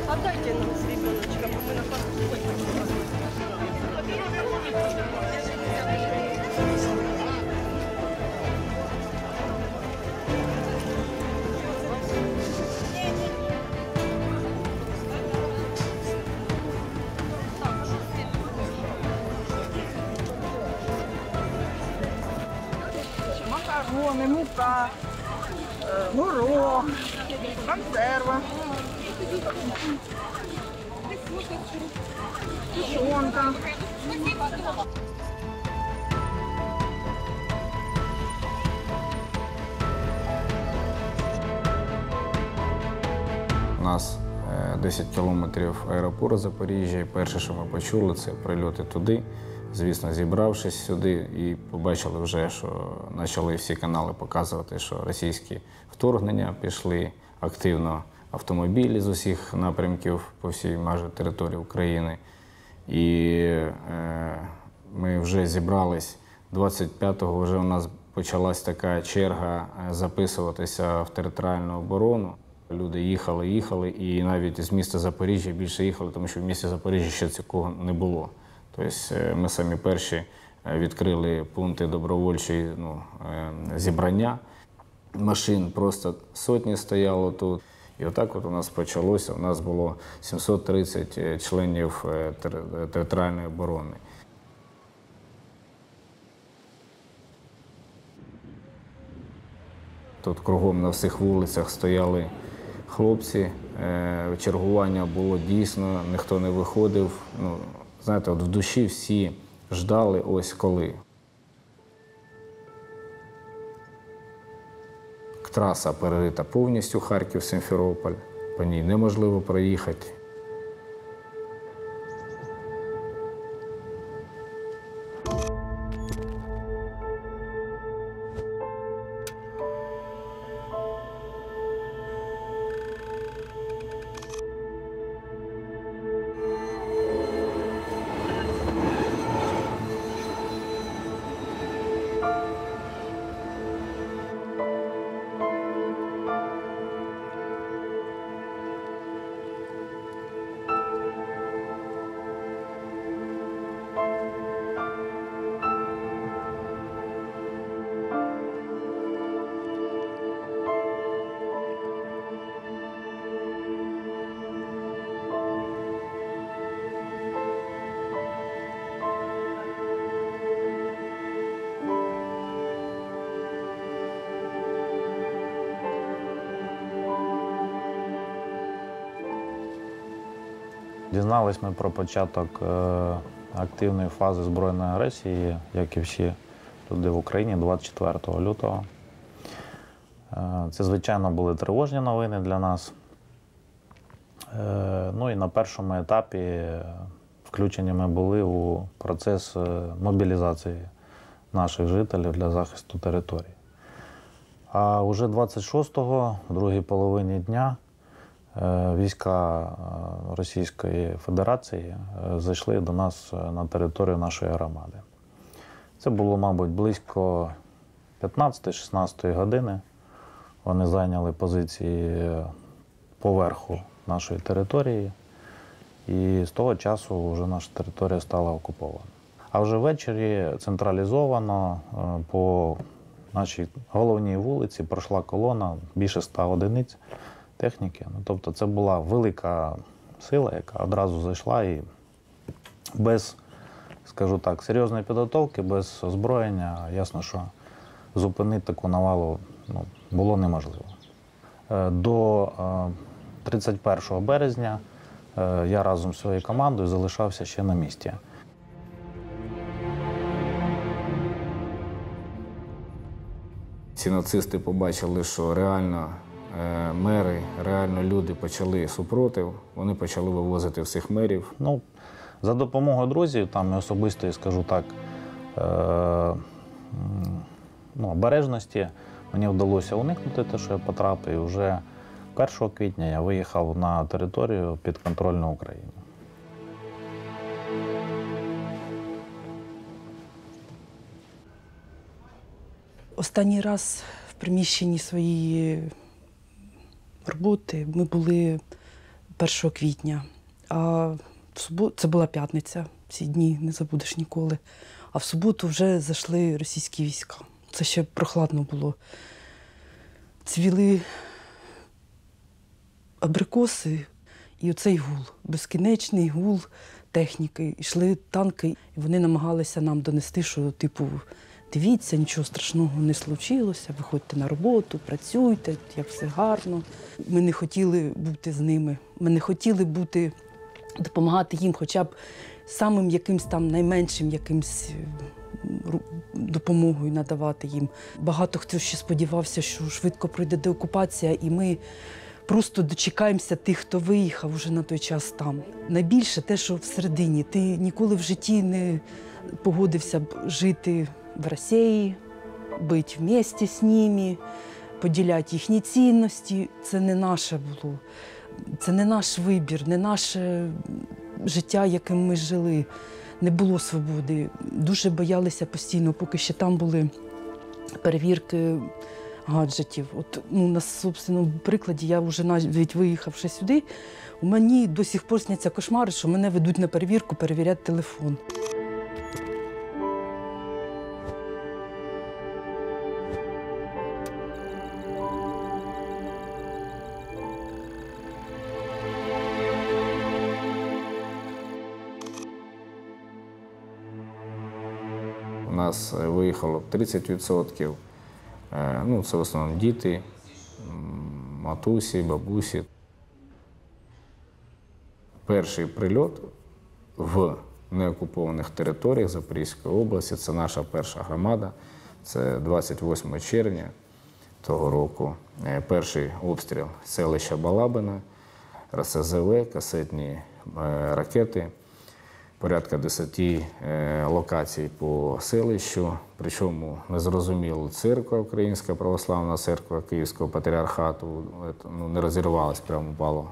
Отдайте нам с ребеночком, мы на пару. Макарони, мука, горох, консерва, тушонка. У нас 10 кілометрів аеропорт Запоріжжя, і перше, що ми почули, це прильоти туди. Звісно, зібравшись сюди і побачили вже, що почали всі канали показувати, що російські вторгнення пішли активно автомобілі з усіх напрямків по всій майже території України. І ми вже зібрались 25-го, вже у нас почалась така черга записуватися в територіальну оборону. Люди їхали, і навіть з міста Запоріжжя більше їхали, тому що в місті Запоріжжя ще цього не було. Тобто ми самі перші відкрили пункти добровольчої зібрання. Машин просто сотні стояло тут. І отак от у нас почалося. У нас було 730 членів територіальної оборони. Тут кругом на всіх вулицях стояли хлопці. Чергування було дійсно, ніхто не виходив. Знаєте, от в душі всі ждали ось коли. Траса перерита повністю Харків-Сімферополь, по ній неможливо проїхати. Дізнались ми про початок активної фази збройної агресії, як і всі люди в Україні, 24 лютого. Це, звичайно, були тривожні новини для нас. Ну і на першому етапі включені ми були у процес мобілізації наших жителів для захисту території. А вже 26-го, в другій половині дня, війська Російської Федерації зайшли до нас на територію нашої громади. Це було, мабуть, близько 15-16 години. Вони зайняли позиції поверху нашої території, і з того часу вже наша територія стала окупована. А вже ввечері централізовано по нашій головній вулиці пройшла колона більше 100 одиниць техніки. Ну, тобто це була велика сила, яка одразу зайшла і без, скажу так, серйозної підготовки, без озброєння, ясно, що зупинити таку навалу було неможливо. До 31 березня я разом з своєю командою залишався ще на місці. Ці нацисти побачили, що реально мери, реально люди почали супротив, вони почали вивозити всіх мерів. Ну, за допомогою друзів, там і особистої, скажу так, обережності, мені вдалося уникнути те, що я потрапив. І вже 1 квітня я виїхав на територію підконтрольну Україні. Останній раз в приміщенні своєї роботи ми були 1 квітня, а в суботу, це була п'ятниця, ці дні не забудеш ніколи, а в суботу вже зайшли російські війська. Це ще прохладно було. Цвіли абрикоси і оцей гул, безкінечний гул техніки. Йшли танки, і вони намагалися нам донести, що, типу, дивіться, нічого страшного не случилося, виходьте на роботу, працюйте, як все гарно. Ми не хотіли бути з ними, ми не хотіли допомагати їм хоча б самим якимсь там найменшим якимсь допомогою надавати їм. Багато хто ще сподівався, що швидко пройде деокупація, і ми просто дочекаємося тих, хто виїхав уже на той час там. Найбільше те, що всередині. Ти ніколи в житті не погодився б жити в Росії, бути вместе з ними, поділяти їхні цінності. Це не наше було. Це не наш вибір, не наше життя, яким ми жили. Не було свободи. Дуже боялися постійно, поки ще там були перевірки гаджетів. От, на собственному прикладі, я вже навіть виїхавши сюди, у мені до сих пор сняться кошмари, що мене ведуть на перевірку, перевіряти телефон. У нас виїхало 30%. Це в основному діти, матусі, бабусі. Перший прильот в неокупованих територіях Запорізької області – це наша перша громада. Це 28 червня того року. Перший обстріл селища Балабина, РСЗВ, касетні ракети. Порядка 10 локацій по селищу, причому незрозуміло, церква, Українська православна церква Київського патріархату, не розірвалась, прямо упало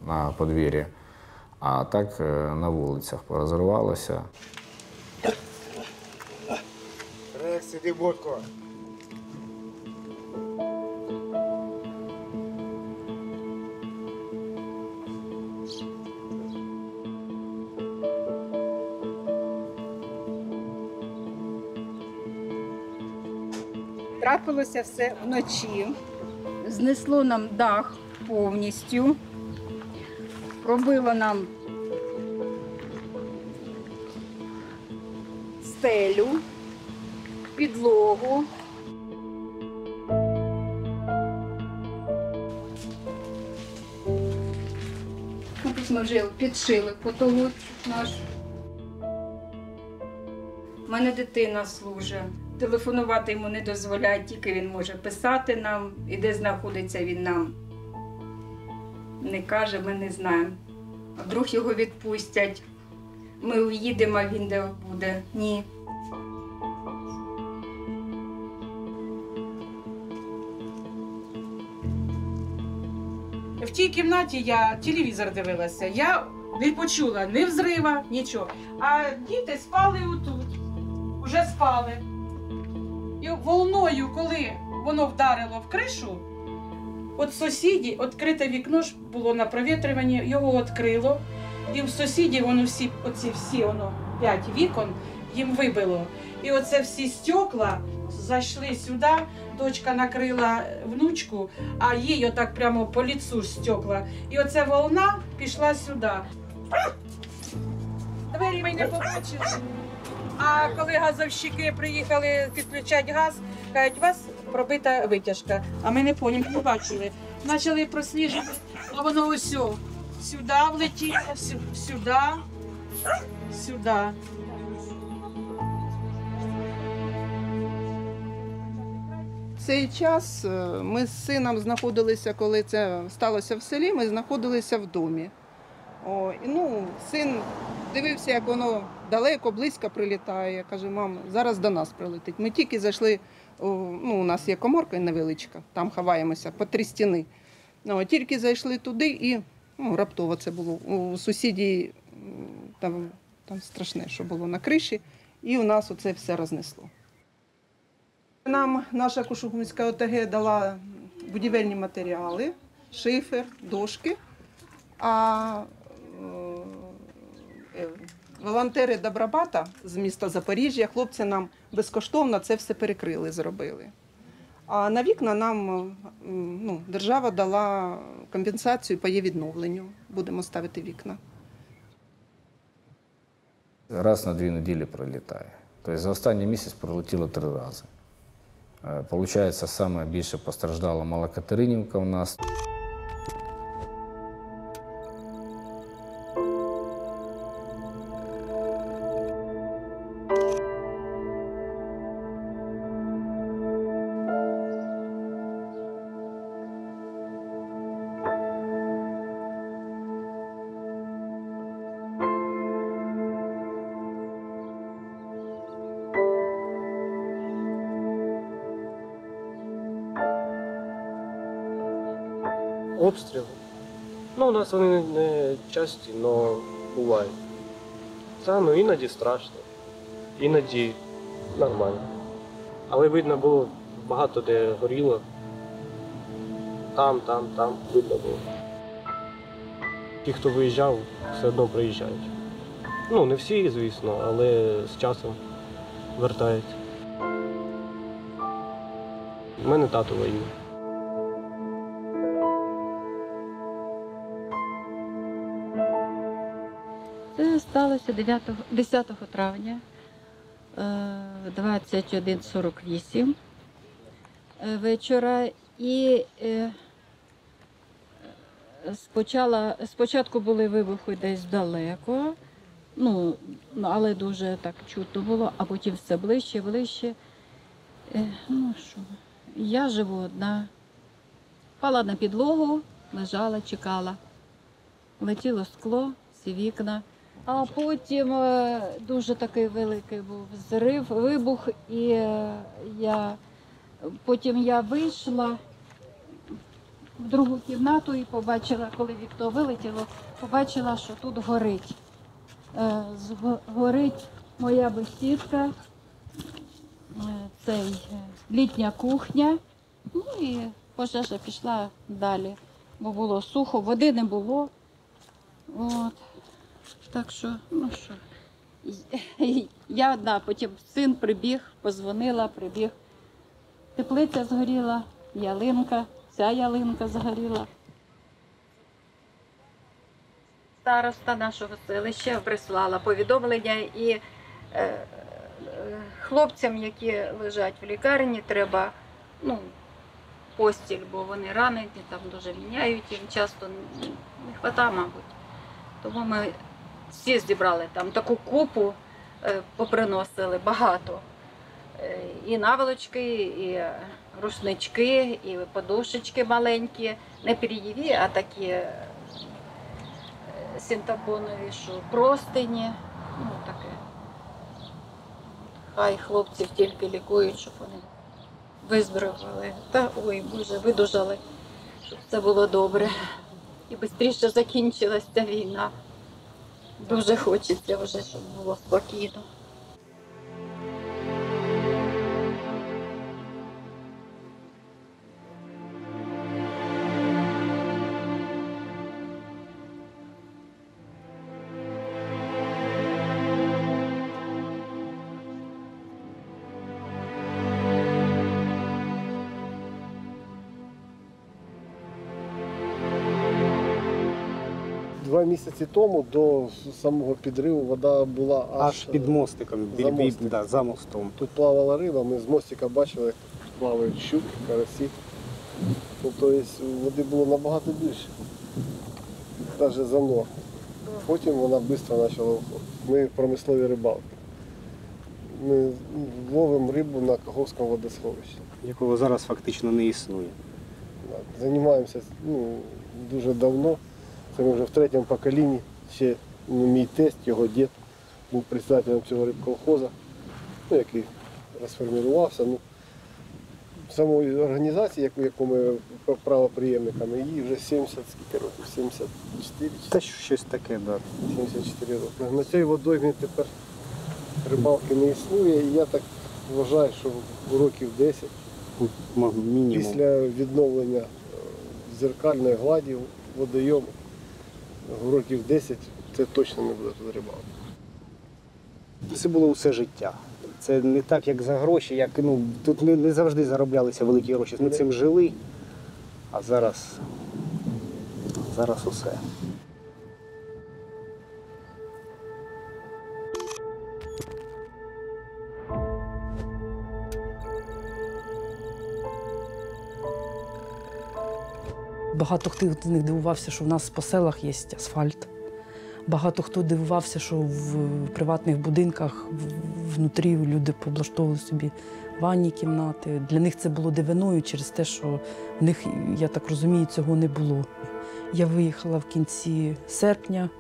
на подвір'я, а так на вулицях порозривалося. Рекс, іди в будку. Трапилося все вночі, знесло нам дах повністю, пробило нам стелю, підлогу. Тут ми вже підшили потолок наш. У мене дитина служить. Телефонувати йому не дозволяють, тільки він може писати нам, і де знаходиться він нам не каже, ми не знаємо. А вдруг його відпустять, ми уїдемо, а він де буде. Ні. В тій кімнаті я телевізор дивилася, я не почула ні взрива, нічого. А діти спали отут, вже спали. І волною, коли воно вдарило в кришу, от сусіді, відкрите вікно ж було на провітрюванні, його відкрило. І в сусіді воно всі 5 вікон, їм вибило. І оце всі стекла зайшли сюди, дочка накрила внучку, а їй отак прямо по ліцу стекла. І оця волна пішла сюди. Двері ми не побачили. А коли газовщики приїхали підключати газ, кажуть, у вас пробита витяжка. А ми не побачили. Почали просліджувати, а воно ось сюди влетіло, сюди, сюди. Цей час ми з сином знаходилися, коли це сталося в селі, ми знаходилися в домі. Син дивився, як воно далеко, близько прилітає. Каже, мам, зараз до нас прилетить. Ми тільки зайшли, у нас є коморка невеличка, там ховаємося, по 3 стіни. Тільки зайшли туди і раптово це було. У сусіді там страшне, що було на криші, і у нас оце все рознесло. Нам наша Кушугумська ОТГ дала будівельні матеріали, шифер, дошки, а волонтери Добробата з міста Запоріжжя, хлопці нам безкоштовно це все перекрили, зробили. А на вікна нам держава дала компенсацію по її відновленню. Будемо ставити вікна. Раз на 2 неділі прилітає. Тобто за останній місяць прилетіло 3 рази. Получається, саме більше постраждала Мала Катеринівка у нас. Обстріли. У нас вони не часті, але бувають. Це іноді страшно, іноді нормально. Але видно було багато де горіло. Там видно було. Ті, хто виїжджав, все одно приїжджають. Не всі, звісно, але з часом вертаються. У мене тато воює. Це сталося 10 травня 21:48 вечора. І спочатку були вибухи десь далеко, але дуже так чутно було, а потім все ближче, ближче. Я живу одна, впала на підлогу, лежала, чекала. Летіло скло, всі вікна. А потім дуже такий великий був вибух, і потім я вийшла в другу кімнату і побачила, коли вікно вилетіло, побачила, що тут горить. Горить моя бесідка, літня кухня, і пожежа пішла далі, бо було сухо, води не було. Так що, я одна, потім син прибіг, позвонила, прибіг. Теплиця згоріла, ялинка, ця ялинка згоріла. Староста нашого селища прислала повідомлення, і хлопцям, які лежать в лікарні, треба постіль, бо вони ранені, там дуже міняють, їм часто не вистачає, мабуть. Тому ми всі зібрали там таку купу, поприносили багато. І наволочки, і рушнички, і подушечки маленькі, не пір'єві, а такі синтепонові, що простині, таке. Хай хлопців тільки лікують, щоб вони виздоровили. Ой, Боже, видужали, щоб це було добре. І швидше закінчилася ця війна. Дуже хочеться вже, щоб було спокійно. 2 місяці тому до самого підриву вода була Аж під мостиком, за мостом. Тут плавала риба, ми з мостика бачили, як плавають щуки, карасі. Ну, тобто води було набагато більше, навіть за ногу. Потім вона швидко почала виходити. Ми промислові рибалки. Ми ловимо рибу на Каховському водосховищі. Якого зараз фактично не існує. Займаємося дуже давно. Це ми вже в 3-му поколінні. Ще мій тесть, його дід, був председателем цього рибколхозу, який розформувався. Самої організації, яку ми правоприємниками, їй вже 70 років, 74. Та щось таке, так. 74 роки. На цій водоймі тепер рибалки не існує, і я так вважаю, що років 10 мінімум. Після відновлення дзеркальної гладі водойому, років 10 це точно не буде тут рибалки. Це було усе життя. Це не так, як за гроші, тут не завжди зароблялися великі гроші. Ми цим жили, а зараз усе. Багато хто з них дивувався, що в нас по селах є асфальт. Багато хто дивувався, що в приватних будинках внутрі люди пооблаштовували собі ванні кімнати. Для них це було дивиною через те, що в них, я так розумію, цього не було. Я виїхала в кінці серпня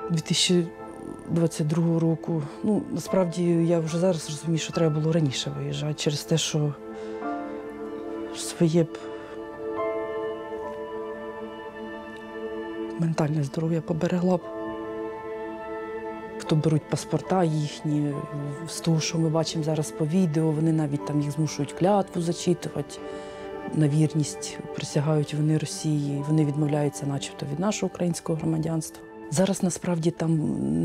2022 року. Насправді, я вже зараз розумію, що треба було раніше виїжджати через те, що своє ментальне здоров'я поберегла б. Хто беруть паспорта їхні, з того, що ми бачимо зараз по відео, вони навіть там їх змушують клятву зачитувати, на вірність присягають вони Росії, вони відмовляються начебто від нашого українського громадянства. Зараз насправді там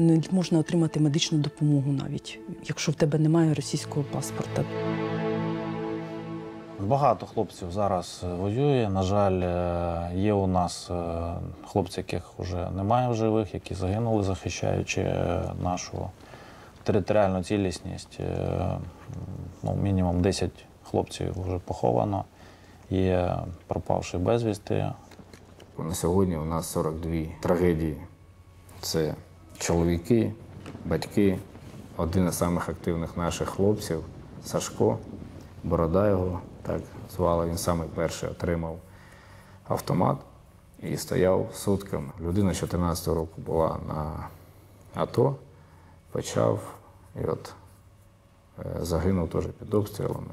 не можна отримати медичну допомогу навіть, якщо в тебе немає російського паспорта. Багато хлопців зараз воює. На жаль, є у нас хлопці, яких вже немає в живих, які загинули, захищаючи нашу територіальну цілісність. Мінімум 10 хлопців вже поховано, є пропавші безвісти. На сьогодні у нас 42 трагедії. Це чоловіки, батьки. Один із самих активних наших хлопців – Сашко, Борода його, так звали, він самий перший отримав автомат і стояв сутками. Людина 14 року була на АТО, почав і загинув теж під обстрілами.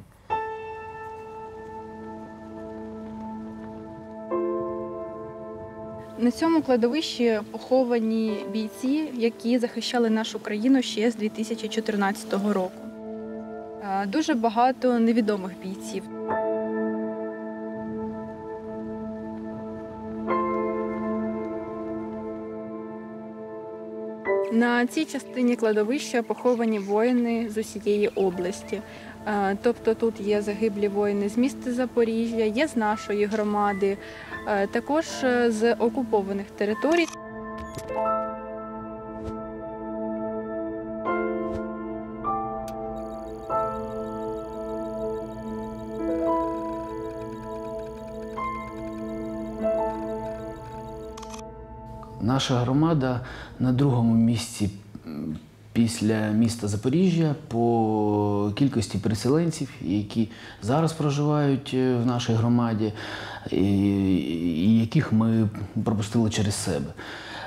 На цьому кладовищі поховані бійці, які захищали нашу країну ще з 2014 року. Дуже багато невідомих бійців. На цій частині кладовища поховані воїни з усієї області. Тобто тут є загиблі воїни з міста Запоріжжя, є з нашої громади, також з окупованих територій. Наша громада на другому місці після міста Запоріжжя по кількості переселенців, які зараз проживають в нашій громаді, і яких ми пропустили через себе.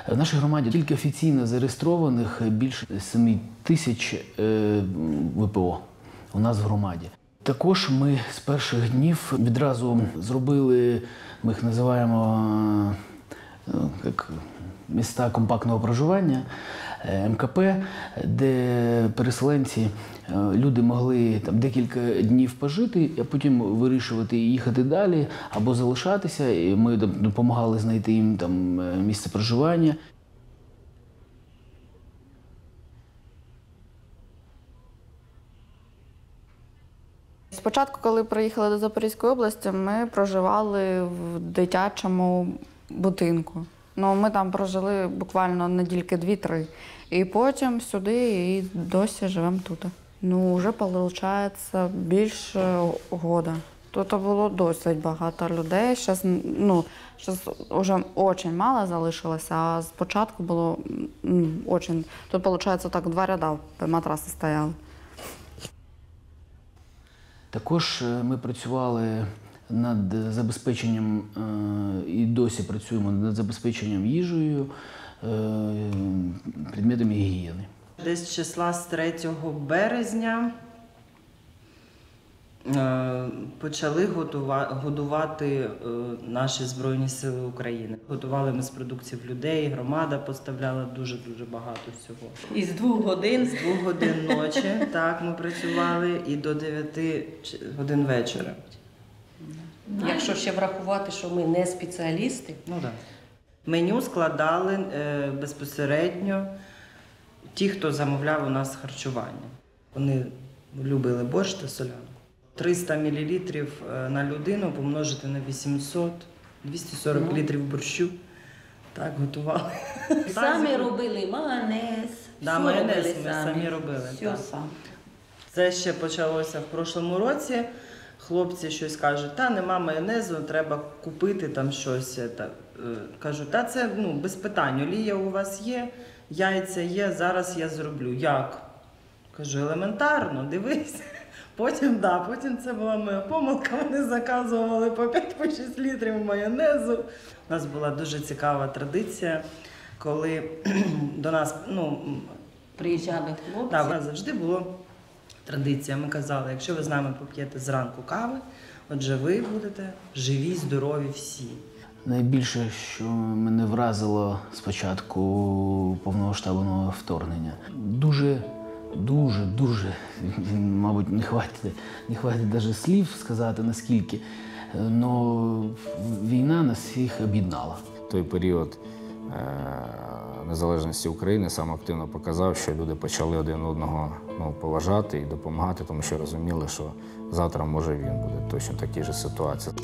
В нашій громаді тільки офіційно зареєстрованих більше 7 тисяч ВПО у нас в громаді. Також ми з перших днів відразу зробили, ми їх називаємо як міста компактного проживання, МКП, де переселенці, люди могли там декілька днів пожити, а потім вирішувати їхати далі або залишатися. І ми допомагали знайти їм там місце проживання. Спочатку, коли приїхали до Запорізької області, ми проживали в дитячому будинку. Ну, ми там прожили буквально недільки 2-3. І потім сюди і досі живемо тут. Ну, вже, виходить, більше года. Тут було досить багато людей. Зараз вже дуже мало залишилося, а спочатку було дуже. Тут, виходить, так 2 ряди матраси стояли. Також ми працювали над забезпеченням і досі працюємо над забезпеченням їжею, предметами гігієни. Десь числа з 3 березня почали годувати наші Збройні Сили України. Готували ми з продуктів людей, громада поставляла дуже-дуже багато всього. І з 2 годин? З 2 годин ночі, так, ми працювали, і до 9 годин вечора. Якщо ще врахувати, що ми не спеціалісти. Ну так. Меню складали безпосередньо ті, хто замовляв у нас харчування. Вони любили борщ та солянку. 300 мл на людину помножити на 800, 240 літрів борщу. Так, готували. Самі робили майонез. Да, майонез ми самі робили. Все так. сам. Це ще почалося в прошлому році. Хлопці щось кажуть, та нема майонезу, треба купити там щось. Кажу, та це без питань, олія у вас є, яйця є, зараз я зроблю. Як? Кажу, елементарно, дивись. Потім це була моя помилка, вони заказували по 5-6 літрів майонезу. У нас була дуже цікава традиція, коли до нас приїжджали хлопці. Так, у нас завжди було традиція. Ми казали, якщо ви з нами поп'єте зранку кави, отже, ви будете живі, здорові всі. Найбільше, що мене вразило з початку повномасштабного вторгнення. Дуже, мабуть, не хватить навіть слів сказати, наскільки, але війна нас всіх об'єднала. Той період незалежності України саме активно показав, що люди почали один одного поважати і допомагати, тому що розуміли, що завтра, може, він буде точно в такій же ситуації.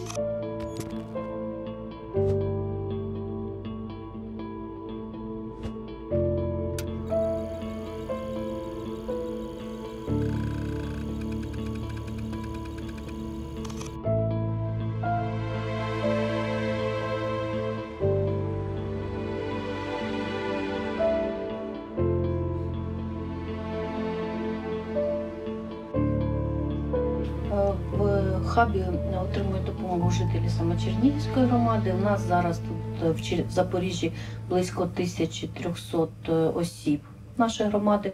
В хабі отримують допомогу жителі саме Чернігівської громади. У нас зараз тут в Запоріжжі близько 1300 осіб нашої громади.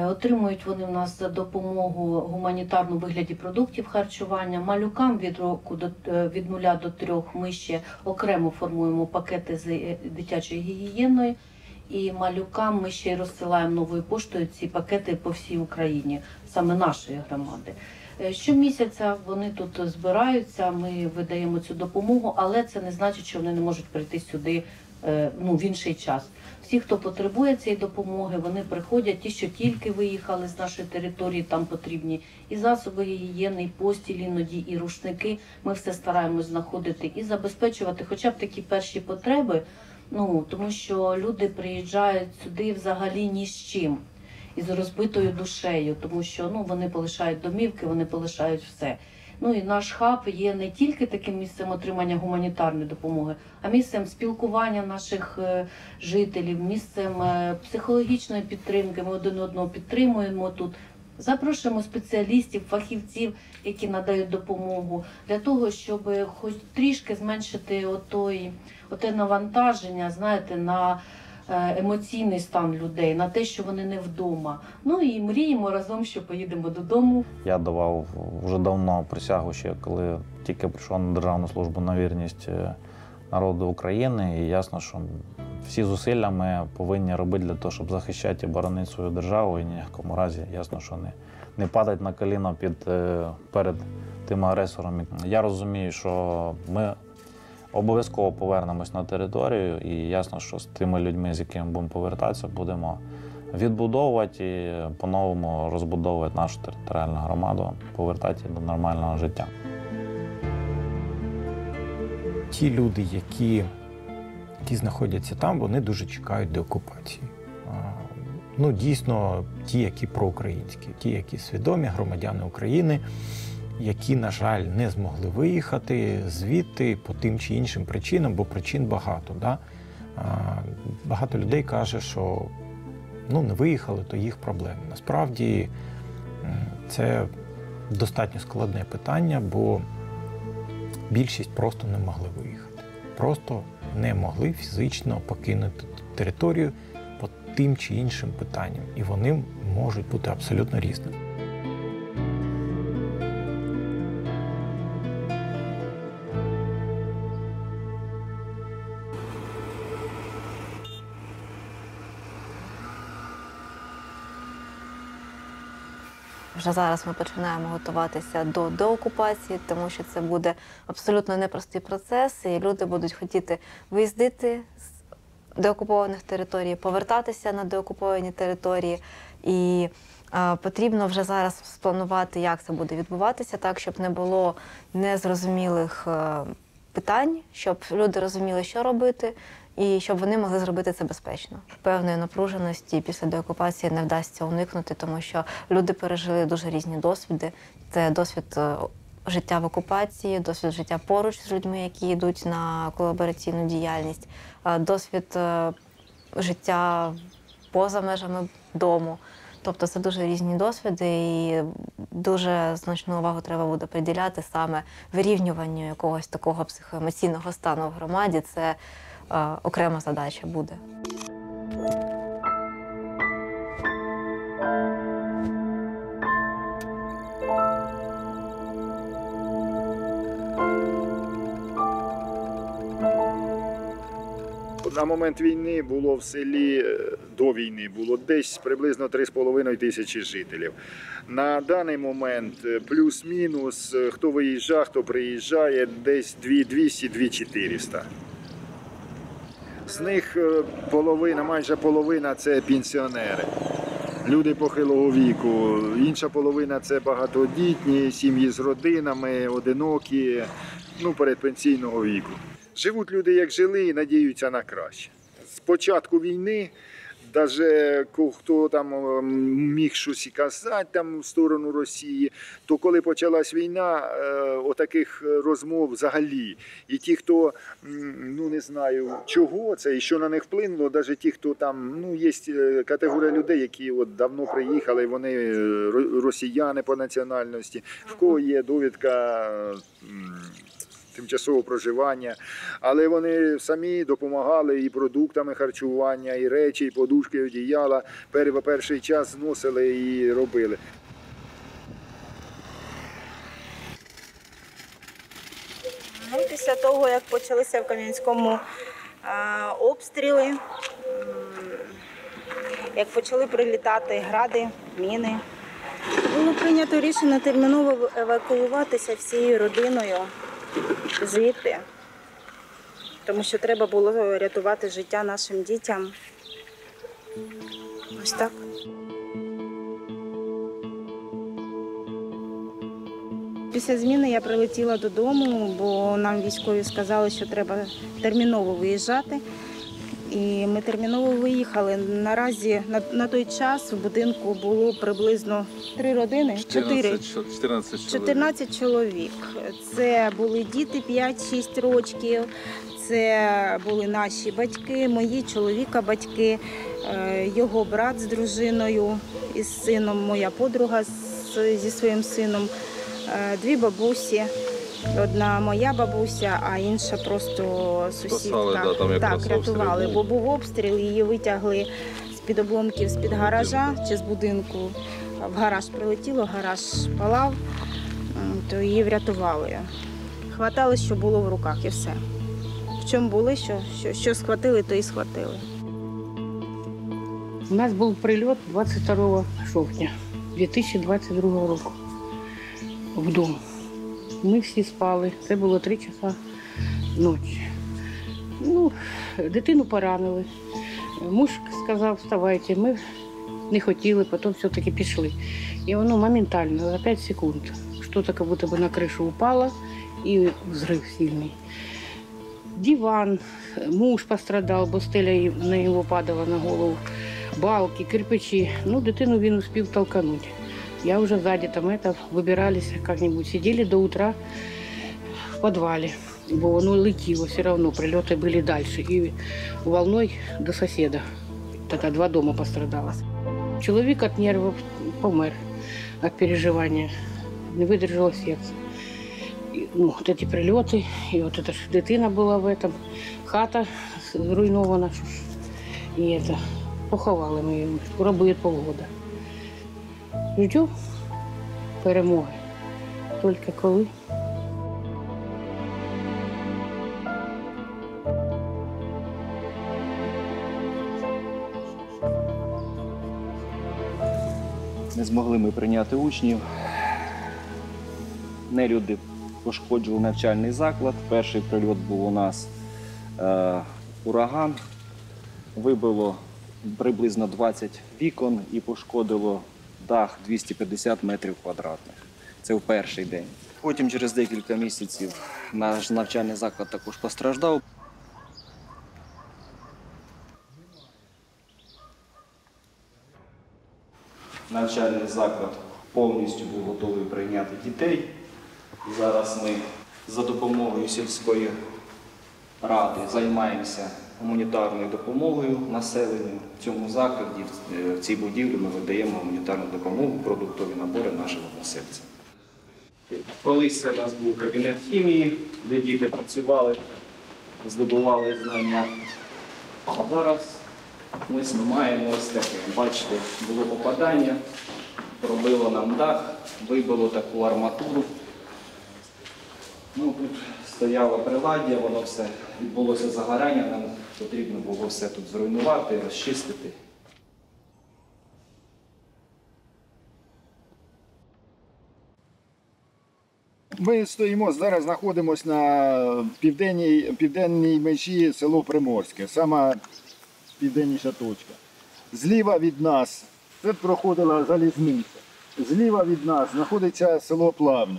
Отримують вони в нас за допомогу гуманітарну вигляді продуктів харчування. Малюкам від 0 до 3 ми ще окремо формуємо пакети з дитячою гігієною. І малюкам ми ще й розсилаємо новою поштою ці пакети по всій Україні, саме нашої громади. Щомісяця вони тут збираються, ми видаємо цю допомогу, але це не значить, що вони не можуть прийти сюди в інший час. Всі, хто потребує цієї допомоги, вони приходять, ті, що тільки виїхали з нашої території, там потрібні і засоби гігієни, і постіль іноді, і рушники. Ми все стараємось знаходити і забезпечувати хоча б такі перші потреби, тому що люди приїжджають сюди взагалі ні з чим. Із розбитою душею, тому що вони полишають домівки, вони полишають все. І наш хаб є не тільки таким місцем отримання гуманітарної допомоги, а місцем спілкування наших жителів, місцем психологічної підтримки. Ми один одного підтримуємо тут. Запрошуємо спеціалістів, фахівців, які надають допомогу, для того, щоб хоч трішки зменшити оте навантаження, на емоційний стан людей, на те, що вони не вдома. І мріємо разом, що поїдемо додому. Я давав вже давно присягу, ще коли тільки прийшов на державну службу на вірність народу України. І ясно, що всі зусилля ми повинні робити для того, щоб захищати і боронити свою державу. І ні в якому разі, ясно, що не падати на коліна перед тим агресором. Я розумію, що ми обов'язково повернемось на територію, і ясно, що з тими людьми, з якими будемо повертатися, будемо відбудовувати і по-новому розбудовувати нашу територіальну громаду, повертати до нормального життя. Ті люди, які які знаходяться там, вони дуже чекають деокупації. Ну, дійсно, ті, які проукраїнські, ті, які свідомі громадяни України, які, на жаль, не змогли виїхати звідти по тим чи іншим причинам, бо причин багато. Да? Багато людей каже, що не виїхали, то їх проблеми. Насправді це достатньо складне питання, бо більшість просто не могли виїхати. Просто не могли фізично покинути територію по тим чи іншим питанням. І вони можуть бути абсолютно різними. Вже зараз ми починаємо готуватися до деокупації, тому що це буде абсолютно непростий процес, і люди будуть хотіти виїздити з деокупованих територій, повертатися на деокуповані території. І потрібно вже зараз спланувати, як це буде відбуватися, так, щоб не було незрозумілих питань, щоб люди розуміли, що робити, і щоб вони могли зробити це безпечно. Певної напруженості після деокупації не вдасться уникнути, тому що люди пережили дуже різні досвіди. Це досвід життя в окупації, досвід життя поруч з людьми, які йдуть на колабораційну діяльність, досвід життя поза межами дому. Тобто це дуже різні досвіди, і дуже значну увагу треба буде приділяти саме вирівнюванню якогось такого психоемоційного стану в громаді. Це окрема задача буде. На момент війни було в селі, до війни було десь приблизно 3,5 тисячі жителів. На даний момент плюс-мінус, хто виїжджає, хто приїжджає, десь 200-2400. З них половина, майже половина – це пенсіонери, люди похилого віку. Інша половина – це багатодітні, сім'ї з родинами, одинокі, передпенсійного віку. Живуть люди, як жили, і надіються на краще. З початку війни, навіть хто там міг щось і казати там в сторону Росії, то коли почалась війна, отаких розмов взагалі. І ті, хто, не знаю чого це і що на них вплинуло, навіть ті, хто там, є категорія людей, які от давно приїхали, вони росіяни по національності, в кого є довідка тимчасового проживання, але вони самі допомагали і продуктами харчування, і речі, і подушки, і одіяла. Перший час зносили і робили. Після того, як почалися в Кам'янському обстріли, як почали прилітати гради, міни, було прийнято рішення терміново евакуюватися всією родиною звідти, тому що треба було рятувати життя нашим дітям. Ось так. Після зміни я прилетіла додому, бо нам військові сказали, що треба терміново виїжджати. І ми терміново виїхали. Наразі на той час в будинку було приблизно 3 родини, 14 чоловік. Це були діти 5-6 років, це були наші батьки, мої чоловіка батьки, його брат з дружиною і з сином, моя подруга зі своїм сином, 2 бабусі. Одна моя бабуся, а інша просто сусідка. Так, рятували, бо був обстріл, її витягли з-під обломків, з-під гаража чи з будинку. В гараж прилетіло, гараж палав, то її врятували. Хватало, що було в руках, і все. В чому були, що схватили, то і схватили. У нас був прильот 22 жовтня 2022 року вдома. Ми всі спали, це було 3 часа ночі. Дитину поранили. Муж сказав, вставайте, ми не хотіли, потім все-таки пішли. І воно моментально, за 5 секунд, щось як будто би на кришу упало і взрив сильний. диван, муж пострадав, бо стеля на його падала на голову, балки, кирпичі. Ну, дитину він успів толканути. Я вже ззаді там вибиралися як-небудь, сиділи до утра в підвалі, бо воно летіло все одно, прильоти були далі. І волною до сусіда. Тоді 2 дома пострадало. Чоловік від нервів помер, від переживання, не видержало серце. Ну, вот эти прильоти, і от эта ж дитина була в этом, хата зруйнована, і это, поховали ми її, скоро буде полгода. Ждем перемоги, тільки коли. Не змогли ми прийняти учнів. Нелюди пошкоджували навчальний заклад. Перший прильот був у нас ураган. Вибило приблизно 20 вікон і пошкодило дах 250 метрів квадратних. Це в перший день. Потім через декілька місяців наш навчальний заклад також постраждав. Навчальний заклад повністю був готовий прийняти дітей. Зараз ми за допомогою сільської ради займаємося гуманітарною допомогою населенню. В цьому закладі, в цій будівлі ми видаємо гуманітарну допомогу, продуктові набори нашим односельцям. Колись у нас був кабінет хімії, де діти працювали, здобували знання. А зараз ми маємо ось таке. Бачите, було попадання, пробило нам дах, вибило таку арматуру. Ну, тут стояло приладдя, воно все відбулося загорання, нам потрібно було все тут зруйнувати, розчистити. Ми стоїмо, зараз знаходимося на південній межі село Приморське, сама південніша точка. Зліва від нас, тут проходила залізниця, зліва від нас знаходиться село Плавні.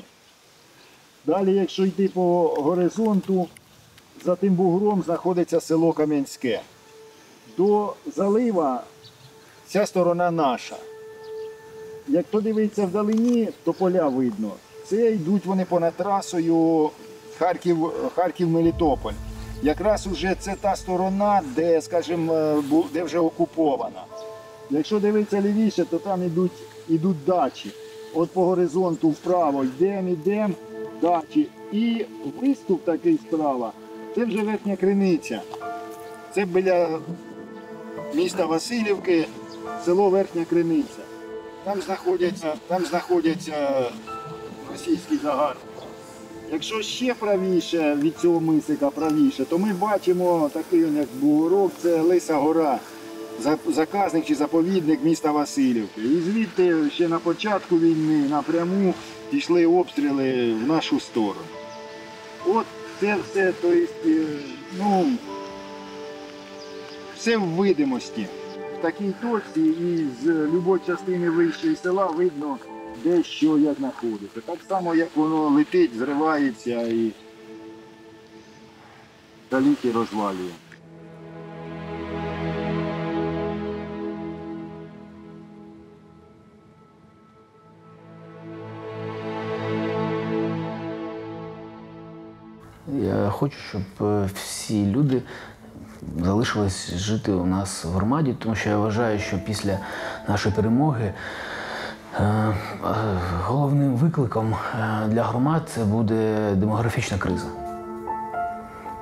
Далі, якщо йти по горизонту, за тим бугром знаходиться село Кам'янське. До залива ця сторона наша. Як подивитися вдалині, то поля видно. Це йдуть вони понад трасою Харків-Мелітополь. Якраз уже це та сторона, де, скажімо, де вже окупована. Якщо дивитися лівіше, то там йдуть дачі. От по горизонту вправо йдемо, дачі. І виступ такий справа, це вже Верхня Криниця. Це біля міста Василівки, село Верхня Криниця. Там знаходяться російські загарбники. Якщо ще правіше від цього мисика, правіше, то ми бачимо такий, як бугорок, це Лиса гора, заказник чи заповідник міста Василівки. І звідти ще на початку війни напряму пішли обстріли в нашу сторону. От це все, все в видимості. В такій точці і з будь-якої частини вищої села видно, де що як знаходиться. Так само, як воно летить, зривається і далекі розвалює. Я хочу, щоб всі люди залишились жити у нас в громаді, тому що я вважаю, що після нашої перемоги головним викликом для громад це буде демографічна криза.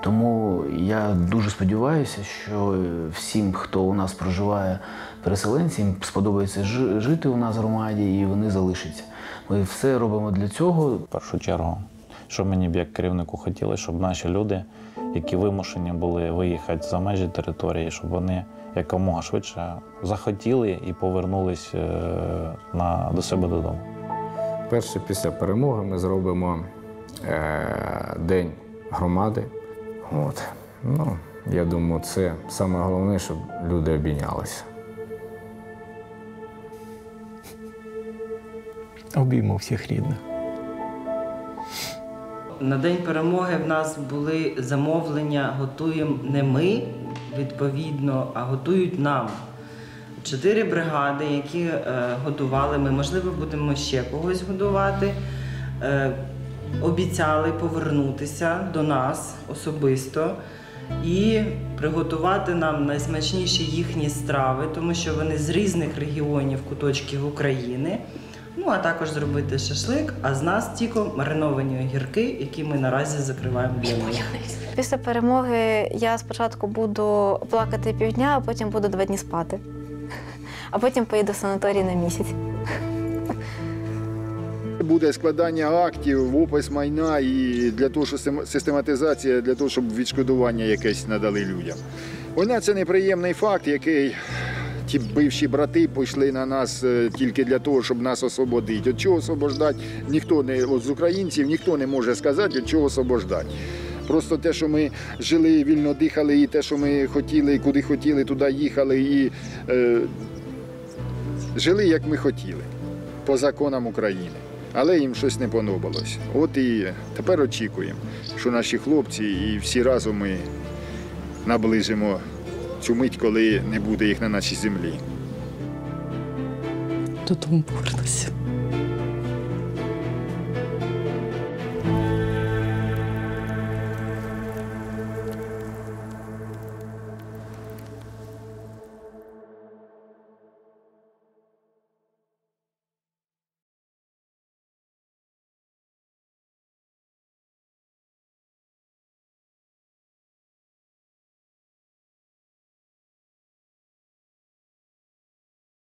Тому я дуже сподіваюся, що всім, хто у нас проживає, переселенці, їм сподобається жити у нас в громаді і вони залишаться. Ми все робимо для цього. В першу чергу, що мені б як керівнику хотілося, щоб наші люди, які вимушені були виїхати за межі території, щоб вони якомога швидше захотіли і повернулись до себе додому. Перше, після перемоги ми зробимо День громади. Я думаю, це саме головне, щоб люди обійнялися. Обійму всіх рідних. на День перемоги в нас були замовлення, готуємо не ми, відповідно, а готують нам. 4 бригади, які годували, ми, можливо, будемо ще когось годувати, обіцяли повернутися до нас особисто і приготувати нам найсмачніші їхні страви, тому що вони з різних регіонів, куточків України. Ну, а також зробити шашлик, а з нас тільки мариновані огірки, які ми наразі закриваємо для них. Після перемоги я спочатку буду плакати півдня, а потім буду 2 дні спати. А потім поїду в санаторій на місяць. Буде складання актів, опис майна і для того, щоб систематизація, для того, щоб відшкодування якесь надали людям. Вона це неприємний факт, який ті бивші брати пішли на нас тільки для того, щоб нас освободити. От чого освобождати, ніхто не, от з українців ніхто не може сказати, от чого освобождати. Просто те, що ми жили, вільно дихали, і те, що ми хотіли, куди хотіли, туди їхали, і жили, як ми хотіли, по законам України. Але їм щось не подобалось. От і тепер очікуємо, що наші хлопці і всі разом ми наближимо цю мить, коли не буде їх на нашій землі. Додому повернуся.